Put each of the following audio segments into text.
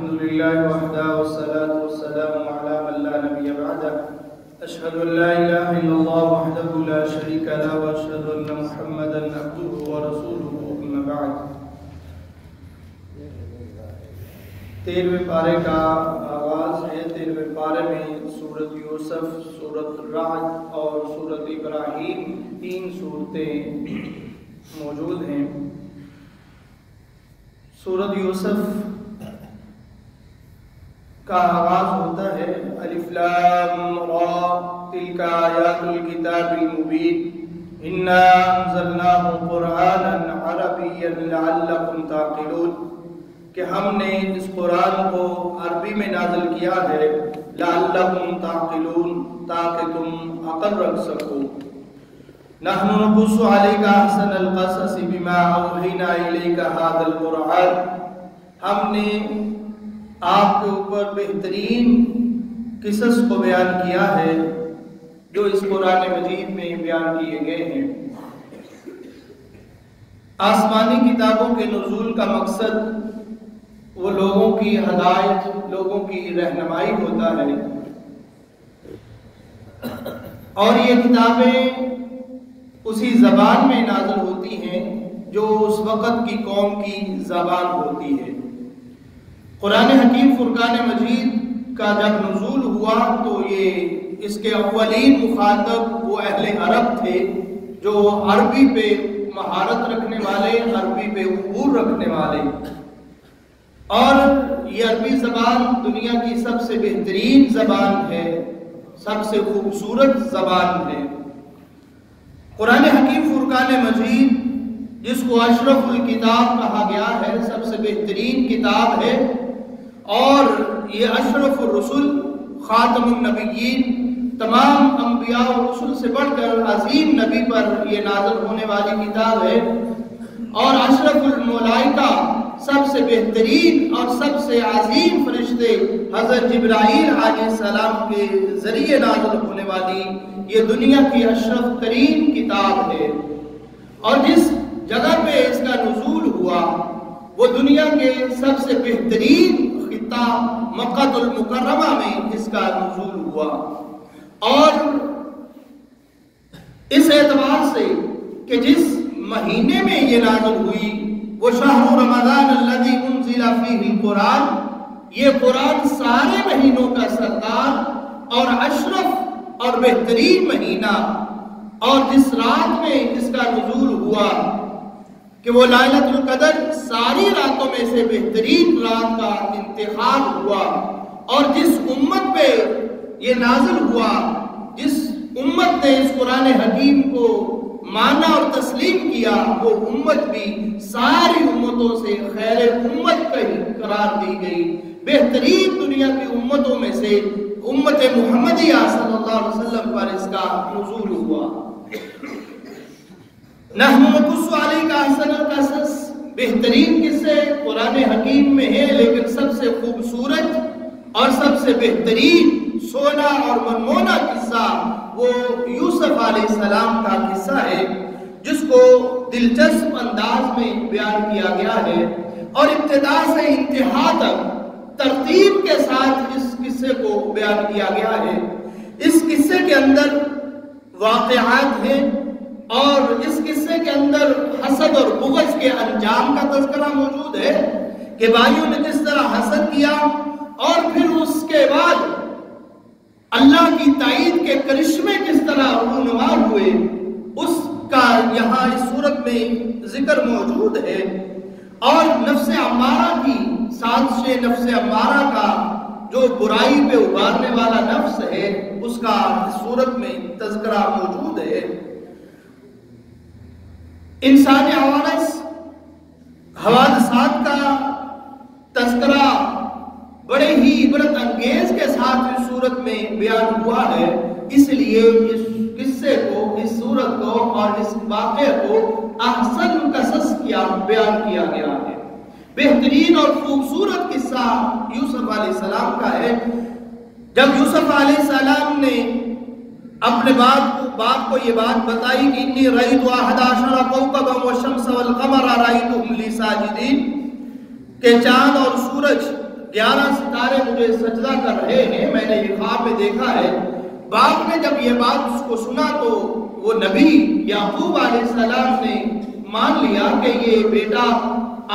الحمد لله وحده والصلاة والسلام على من لا نبي بعده أشهد أن لا إله إلا الله وحده لا شريك له وأشهد أن محمدا عبده ورسوله أما بعد 13ویں پارے کا آغاز ہے۔ 13ویں پارے میں سورۃ یوسف، سورۃ رعد اور سورۃ ابراہیم 3 صورتیں موجود ہیں۔ سورۃ یوسف کا آغاز ہوتا ہے الف لام را تلک آیات الکتاب المبین انا انزلناه قرآنا عربیا لعلکم تعقلون، کہ ہم نے اس قرآن کو عربی میں نازل کیا ہے لعلکم تعقلون، تاکہ تم عقل رکھ سکو۔ نحن نقص علیک احسن القصص بما اوحینا الیک هذا القرآن، ہم نے آپ کے اوپر بہترین قصص کو بیان کیا ہے جو اس قرآن مجید میں بیان کیے گئے ہیں۔ آسمانی کتابوں کے نزول کا مقصد وہ لوگوں کی ہدایت، لوگوں کی رہنمائی ہوتا ہے، اور یہ کتابیں اسی زبان میں نازل ہوتی ہیں جو اس وقت کی قوم کی زبان ہوتی ہے۔ قرآن حکیم فرقان مجید کا جب نزول ہوا تو یہ اس کے اولین مخاطب وہ اہل عرب تھے جو عربی پہ مہارت رکھنے والے، عربی پہ عبور رکھنے والے، اور یہ عربی زبان دنیا کی سب سے بہترین زبان ہے، سب سے خوبصورت زبان ہے۔ قرآن حکیم فرقان مجید جس کو اشرف الکتاب کہا گیا ہے، سب سے بہترین کتاب ہے، اور یہ اشرف الرسل، خاتم النبیین، تمام انبیاء اور رسل سے بڑھ کر عظیم نبی پر یہ نازل ہونے والی کتاب ہے، اور اشرف الملائکہ، سب سے بہترین اور سب سے عظیم فرشتے حضرت جبرائیل علیہ السلام کے ذریعے نازل ہونے والی یہ دنیا کی اشرف ترین کتاب ہے۔ اور جس جگہ پہ اس کا نزول ہوا وہ دنیا کے سب سے بہترین خطہ مکہ المکرمہ میں اس کا نزول ہوا، اور اس اعتبار سے کہ جس مہینے میں یہ نازل ہوئی وہ شہر رمضان الذی انزل فیہ القرآن، یہ قرآن سارے مہینوں کا سردار اور اشرف اور بہترین مہینہ، اور جس رات میں اس کا نزول ہوا کہ وہ ليلۃ القدر، ساری راتوں میں سے بہترین رات کا انتخاب ہوا، اور جس امت پہ یہ نازل ہوا، جس امت نے اس قرآن حکیم کو مانا اور تسلیم کیا، وہ امت بھی ساری امتوں سے خیر امت قرار دی گئی۔ بہترین دنیا کی امتوں میں سے امت محمدیہ صلی اللہ علیہ وسلم پر اس کا نزول ہوا۔ نحن نقص علیک احسن القصص، بہترین قصے قرآن حکیم میں ہے، لیکن سب سے خوبصورت اور سب سے بہترین سونا اور منمونا قصہ وہ یوسف علیہ السلام کا قصہ ہے، جس کو دلچسپ انداز میں بیان کیا گیا ہے، اور ابتدا سے انتہا تک ترتیب کے ساتھ اس قصے کو بیان کیا گیا ہے۔ اس قصے کے اندر واقعات ہیں، اور اس قصے کے اندر حسد اور بغض کے انجام کا تذکرہ موجود ہے کہ بھائیوں نے کس طرح حسد کیا، اور پھر اس کے بعد اللہ کی تائید کے کرشمے کس طرح رونما ہوئے، اس کا یہاں اس صورت میں ذکر موجود ہے، اور نفس امارہ کی سازش، نفس امارہ کا جو برائی پہ ابھارنے والا نفس ہے، اس کا اس صورت میں تذکرہ موجود ہے۔ انسانی حوادثات کا تذکرہ بڑے ہی عبرت انگیز کے ساتھ اس صورت میں بیان ہوا ہے، اس لیے اس قصے کو، اس صورت کو اور اس واقعے کو احسن قصص بیان کیا گیا ہے۔ بہترین اور خوبصورت قصہ یوسف علیہ السلام کا ہے۔ جب یوسف علیہ السلام نے اپنے باپ کو یہ بات بتائی کہ انی رأیت 11 کوكبا والشمس والقمر رأیتهم لی ساجدین، کہ چاند اور سورج 11 ستارے مجھے سجدہ کر رہے ہیں، میں نے یہ خواب میں دیکھا ہے۔ باپ نے جب یہ بات اس کو سنا تو وہ نبی یعقوب علیہ السلام نے مان لیا کہ یہ بیٹا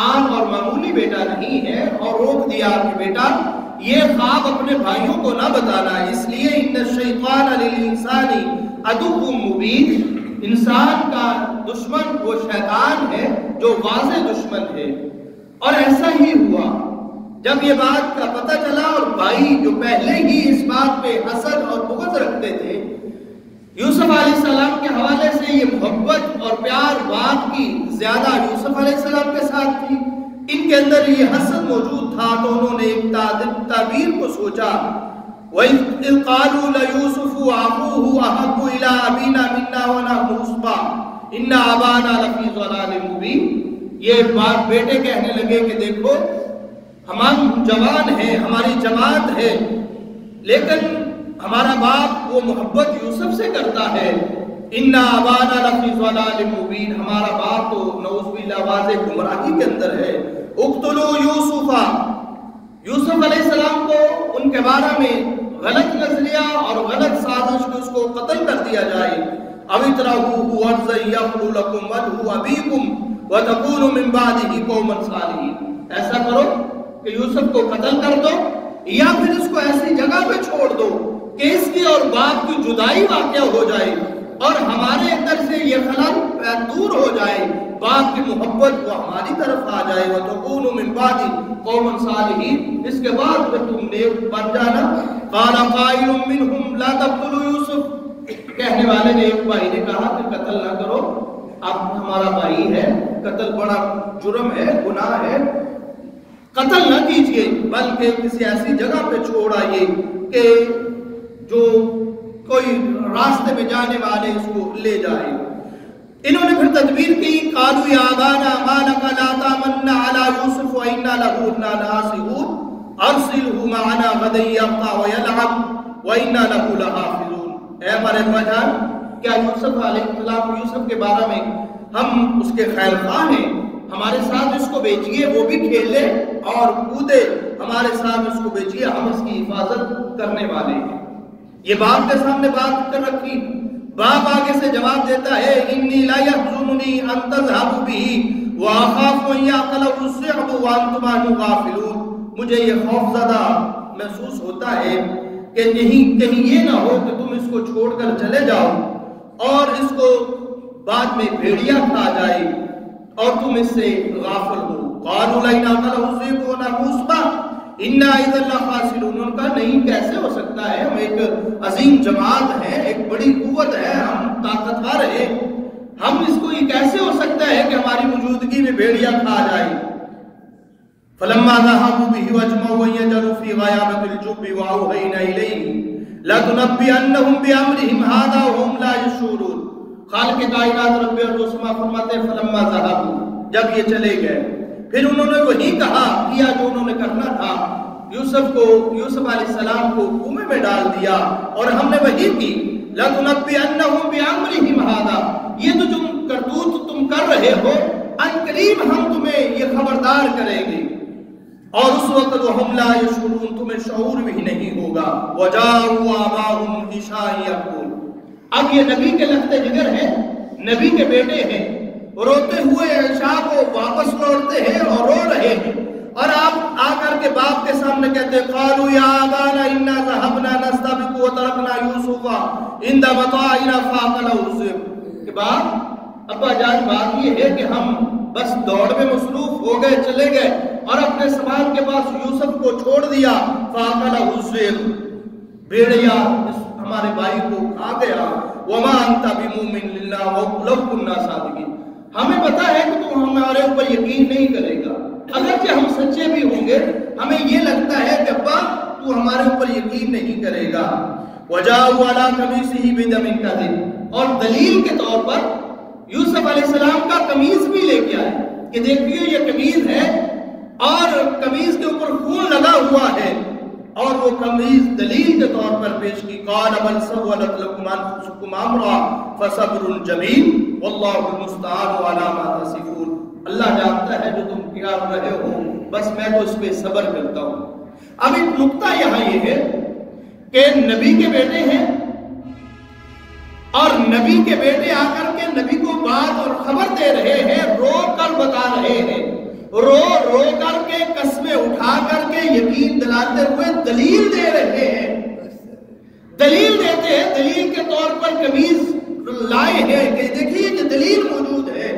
عام اور معمولی بیٹا نہیں ہے، اور روک دیا کہ بیٹا یہ خواب اپنے بھائیوں کو نہ بتانا، اس لیے ان الشیطان للانسان عدو مبین، انسان کا دشمن وہ شیطان ہے جو واضح دشمن ہے۔ اور ایسا ہی ہوا، جب یہ بات کا پتہ چلا اور بھائی جو پہلے ہی اس بات پہ حسد اور بغض رکھتے تھے، یوسف علیہ السلام کے حوالے سے یہ محبت اور پیار بات کی زیادہ یوسف علیہ السلام کے ساتھ تھی، ان کے اندر یہ حسد موجود تھا، تو انہوں نے ایک تعبیر کو سوچا، وَإِذْ قَالُوا لَيُوسُفُ وَأَخُوهُ أَحَبُّ إِلَىٰ أَبِينَا مِنَّا وَنَحْنُ عُصْبَةٌ إِنَّ أَبَانَا لَفِي ضَلَالٍ مُّبِينٍ۔ یہ بات بیٹے کہنے لگے کہ دیکھو ہم جوان ہیں، ہماری جماعت ہے، لیکن ہمارا باپ وہ محبت یوسف سے کرتا ہے، إِنَّ أَبَانَا لَفِي ضَلَالٍ مُّبِينٍ، ہمارا باپ تو نعوذ باللہ واضح گمراہی کے اندر ہے۔ اقتلوا یوسف، یوسف علیہ السلام کو ان کے بارے میں غلط نظریہ اور غلط سازش میں اس کو قتل کر دیا جائے، او اطرحوہ ارضا یخل لکم وجہ ابیکم وتکونوا من بعدہ قوما صالحین، ایسا کرو کہ یوسف کو قتل کر دو یا پھر اس کو ایسی جگہ پہ چھوڑ دو کہ اس کی اور باپ کی جدائی واقع ہو جائے اور ہمارے اندر سے یہ خلل دور ہو جائے، باپ کی محبت وہ ہماری طرف آ جائے، وَتَكُونُوا مِن بَعْدِ قَوْمًا صَالِحِينَ، اس کے بعد پھر تم نیک بن جانا۔ قَالَ قَائِلٌ مِّنْهُمْ لَا تَقْتُلُوا يُوسُف، کہنے والے نے ایک بھائی نے کہا کہ قتل نہ کرو، اب ہمارا بھائی ہے، قتل بڑا جرم ہے، گناہ ہے، قتل نہ کیجئے، بلکہ کسی ایسی جگہ پہ چھوڑ آئیے کہ جو کوئی راستے میں جانے والے اس کو لے جائے۔ انہوں نے پھر تدبیر کی، قالوا یا ابانا ما لک لا تامنا علی یوسف وإنا له لناصحون ارسلہ معنا غدا یرتع ویلعب وإنا له لحافظون، اے ہمارے ابا جان کیا یوسف علیہ السلام یوسف کے بارے میں ہم اس کے خیر خواہ ہیں، ہمارے ساتھ اس کو بھیجیے، وہ بھی کھیلے اور کودے، ہمارے ساتھ اس کو بھیجیے، ہم اس کی حفاظت کرنے والے ہیں۔ یہ باپ کے سامنے بات کر رکھی، باپ آگے سے جواب دیتا ہے، انی لا یحزننی ان تذهبوا به واخاف ان یاکلہ الذئب وانتم عنہ غافلون، مجھے یہ خوف زدہ محسوس ہوتا ہے کہ کہیں یہ نہ ہو کہ تم اس کو چھوڑ کر چلے جاؤ اور اس کو بعد میں بھیڑیا کھا جائے اور تم اس سے غافل ہو۔ قالوا لئن اکلہ الذئب ونحن عصبۃ انا اذا لخاسرون، ان کا نہیں کیسے ہو سکتا ہے، ہم ایک عظیم جماعت ہیں، ایک بڑی قوت ہے، ہم طاقتور ہیں، ہم اس کو یہ کیسے ہو سکتا ہے کہ ہماری موجودگی میں بھیڑیا کھا جائے۔ فلما ذهبوا به واجمعوا ان يجروا في غيابة الجب واوحينا اليه لتنبئنهم بامرهم هذا وهم لا يشعرون، خالق کائنات رب ارض و سما فرماتے ہیں فلما ذهبوا، جب یہ چلے گئے پھر انہوں نے وہی کہا کیا جو انہوں نے کرنا تھا، یوسف علیہ السلام کو کنویں میں ڈال دیا اور ہم نے وہی کی، لَتُنَبِّئَنَّهُمْ بِأَمْرِهِمْ هَذَا، یہ تو تم کرتوت تم کر رہے ہو، ان قریب ہم تمہیں یہ خبردار کریں گے، اور اس وقت وَهُمْ لَا يَشْعُرُونَ، تمہیں شعور بھی نہیں ہوگا۔ وَجَاءُوا أَبَاهُمْ عِشَاءً يَبْكُونَ، اب یہ نبی کے لخت جگر ہیں، نبی کے بیٹے ہیں، روتے ہوئے عشاء کو واپس لوٹتے ہیں اور رو رہے ہیں، اور آپ آ کر کے باپ کے سامنے کہتے ہیں، قالوا یا ابانا انا ذهبنا نستبق وتركنا يوسف عند متاعنا فاكله الذئب، کہ باپ ابا جان بات یہ ہے کہ ہم بس دوڑ میں مصروف ہو گئے، چلے گئے اور اپنے سامان کے پاس یوسف کو چھوڑ دیا، فاكله الذئب، بھیڑیا ہمارے بھائی کو کھا گیا، وما انت بمؤمن لنا ولو كنا صادقین، ہمیں پتا ہے کہ تم ہمارے اوپر یقین نہیں کرے گا، اگرچہ ہم سچے بھی ہوں گے ہمیں یہ لگتا ہے کہ ابا تو ہمارے اوپر یقین نہیں کرے گا۔ وَجَاءُوا عَلَىٰ قَمِيصِهِ بِدَمٍ كَذِبٍ، اور دلیل کے طور پر یوسف علیہ السلام کا قمیص بھی لے کے آئے کہ دیکھیے یہ قمیص ہے اور قمیص کے اوپر خون لگا ہوا ہے، اور وہ قمیص دلیل کے طور پر پیش کی، قال بل سولت لكم انفسكم امرا فصبر جمیل واللہ المستعان علی ما تصفون، اللہ جانتا ہے جو تم کیا رہے ہو، بس میں تو اس پہ صبر کرتا ہوں۔ اب ایک نقطہ یہاں یہ ہے کہ نبی کے بیٹے ہیں اور نبی کے بیٹے آ کر کے نبی کو بات اور خبر دے رہے ہیں، رو کر بتا رہے ہیں، رو رو کر کے قسمیں اٹھا کر کے یقین دلاتے ہوئے دلیل دے رہے ہیں، دلیل دیتے ہیں، دلیل کے طور پر قمیض لائے ہیں کہ دیکھیے کہ دلیل موجود ہے،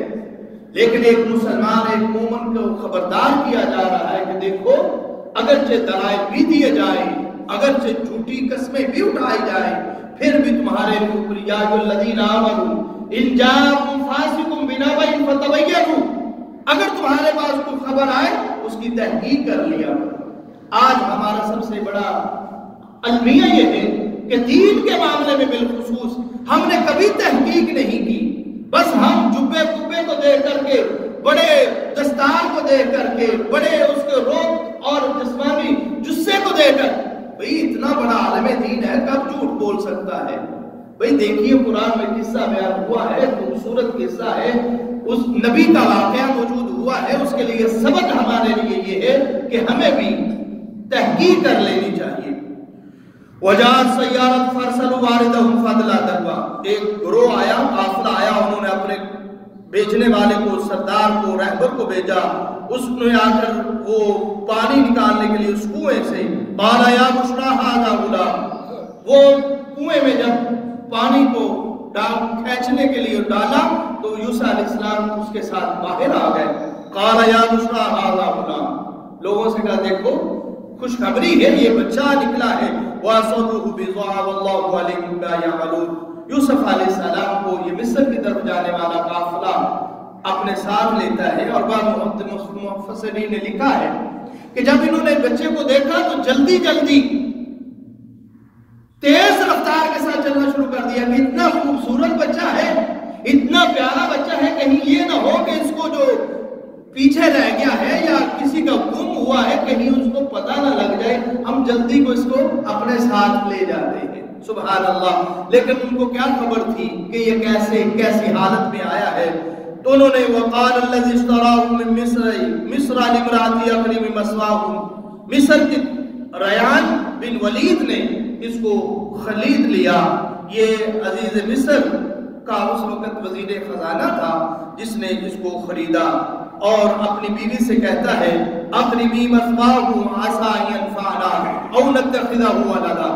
لیکن ایک مسلمان ایک مومن کو خبردار کیا جا رہا ہے کہ دیکھو اگرچہ دلائل بھی دیے جائیں، اگرچہ جھوٹی قسمیں بھی اٹھائی جائیں، پھر بھی تمہارے اوپر یا الذین آمنوا ان جاءکم فاسق بنبأ فتبینوا، اگر تمہارے پاس کوئی خبر آئے اس کی تحقیق کر لیا۔ آج ہمارا سب سے بڑا المیہ یہ ہے کہ دین کے معاملے میں بالخصوص ہم نے کبھی تحقیق نہیں کی، بس ہم جبے کبے کو دیکھ کر کے، بڑے دستار کو دیکھ کر کے، بڑے اس کے روپ اور جسمانی جسے کو دیکھ کر، بھئی اتنا بڑا عالم دین ہے کب جھوٹ بول سکتا ہے؟ بھئی دیکھیے قرآن میں قصہ بیان ہوا ہے، خوبصورت قصہ ہے، اس نبی کا واقعہ موجود ہوا ہے، اس کے لیے سبق ہمارے لیے یہ ہے کہ ہمیں بھی تحقیق کر لینی چاہیے۔ وجاءت سیارۃ فارسلوا واردہم فادلٰ دلوا، ایک گروہ آیا، قافلہ آیا، انہوں نے اپنے بیچنے والے کو، سردار کو، رہبر کو بھیجا، اس نے آ کر وہ پانی نکالنے کے لیے اس کنویں سے، قال یا بشریٰ ھذا غلام، وہ کنویں میں جب پانی کو کھینچنے کے لیے ڈالا تو یوسف علیہ السلام اس کے ساتھ باہر آ گئے، قال یا بشریٰ ھذا غلام، لوگوں سے کہا دیکھو خوشخبری ہے، یہ بچہ نکلا ہے، وَأَسَرُّوهُ بِضَاعَةً وَاللَّهُ عَلِيمٌ بِمَا يَعْمَلُونَ، یوسف علیہ السلام کو یہ مصر کی طرف جانے والا قافلہ اپنے ساتھ لیتا ہے، اور بعض مفسرین نے لکھا ہے کہ جب انہوں نے بچے کو دیکھا تو جلدی جلدی تیز رفتار کے ساتھ چلنا شروع کر دیا کہ اتنا خوبصورت بچہ ہے، اتنا پیارا بچہ ہے، کہیں یہ نہ ہو کہ اس کو جو پیچھے رہ گیا ہے یا کسی کا گم ہوا ہے کہیں اس کو پتہ نہ لگ جائے، ہم جلدی کو اس کو اپنے ساتھ لے جاتے ہیں، سبحان اللہ۔ لیکن ان کو کیا خبر تھی کہ یہ کیسی حالت میں آیا ہے؟ تو انہوں نے وقال الذی اشتراه من مصر لامرأته اکرمی مثواه، مصر کے ریان بن ولید نے اس کو خرید لیا، یہ عزیز مصر کا اس وقت وزیر خزانہ تھا جس نے اس کو خریدا، اور اپنی بیوی سے کہتا ہے اکرمی مثواه عسى ان ينفعنا او نتخذه ولدا،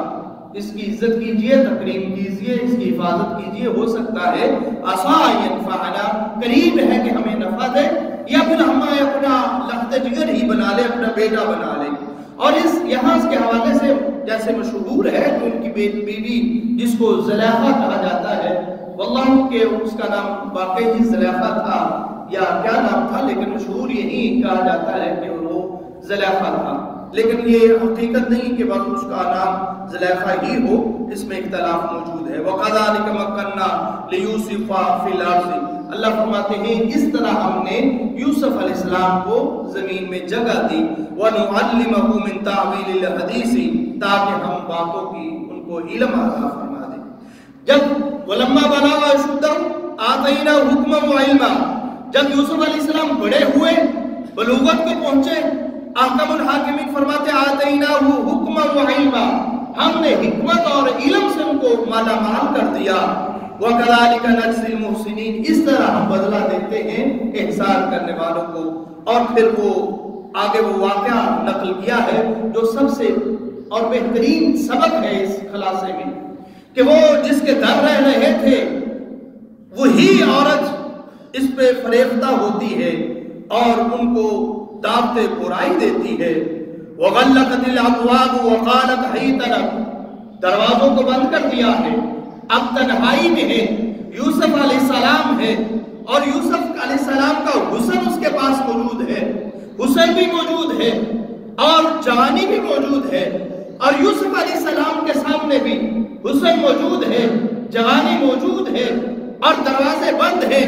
اس کی عزت کیجئے، تکریم کیجئے، اس کی حفاظت کیجئے، ہو سکتا ہے عسى ان ينفعنا، قریب ہے کہ ہمیں نفع دے، یا پھر ہمیں اپنا لخت جگر ہی بنا لے، اپنا بیٹا بنا لے۔ اور یہاں اس کے حوالے سے جیسے مشہور ہے کہ ان کی بیوی جس کو زلیخا کہا جاتا ہے، واللہ کہ اس کا نام واقعی زلیخا تھا یا کیا نام تھا، لیکن مشہور یہی کہا جاتا ہے کہ وہ زلیخا تھا، لیکن یہ حقیقت نہیں کہ بس اس کا نام زلیخا ہی ہو، اس میں اختلاف موجود ہے۔ وَقَذَلِكَ مَكَّنَّا لِيُوسُفَ فِي الْأَرْضِ، اللہ فرماتے ہیں اس طرح ہم نے یوسف علیہ السلام کو زمین میں جگہ دی، وَنُعَلِّمَهُ مِن تَعْوِيلِ الْحَدِيثِ، تاکہ ہم باتوں کی ان کو علم عطا فرما دیں۔ جب وَلَمَّا بَلَغَ أَشُدَّهُ آتَيْنَاهُ حُکْمًا وَعِلْمًا، جب یوسف علیہ السلام بڑے ہوئے، بلوغت کو پہنچے، احکم الحاکمین فرماتے آتیناہ حکما و علما، ہم نے حکمت اور علم سے ان کو مالا مال کر دیا۔ وَكَذَلِكَ نَجْزِي الْمُحْسِنِينَ، اس طرح ہم بدلہ دیتے ہیں احسان کرنے والوں کو۔ اور پھر وہ آگے وہ واقعہ نقل کیا ہے جو سب سے اور بہترین سبق ہے اس خلاصے میں، کہ وہ جس کے گھر رہ رہے تھے وہی عورت اس پہ فریفتہ ہوتی ہے اور ان کو دعوت برائی دیتی ہے۔ وَغَلَّقَتِ الْأَبْوَابُ وَقَالَتْ حَيْتَ لَكُمْ، دروازوں کو بند کر دیا ہے، اب تنہائی میں ہے، یوسف علیہ السلام ہے، اور یوسف علیہ السلام کا حسن اس کے پاس موجود ہے، حسن بھی موجود ہے اور جوانی بھی موجود ہے، اور یوسف علیہ السلام کے سامنے بھی حسن موجود ہے، جوانی موجود ہے اور دروازے بند ہیں،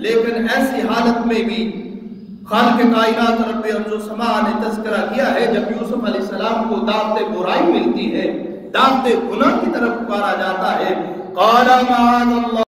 لیکن ایسی حالت میں بھی خالق کائنات رب ارض و سما نے تذکرہ کیا ہے، جب یوسف علیہ السلام کو دعوت برائی ملتی ہے، دعوت گناہ کی طرف پکارا جاتا ہے، قال معاذ اللہ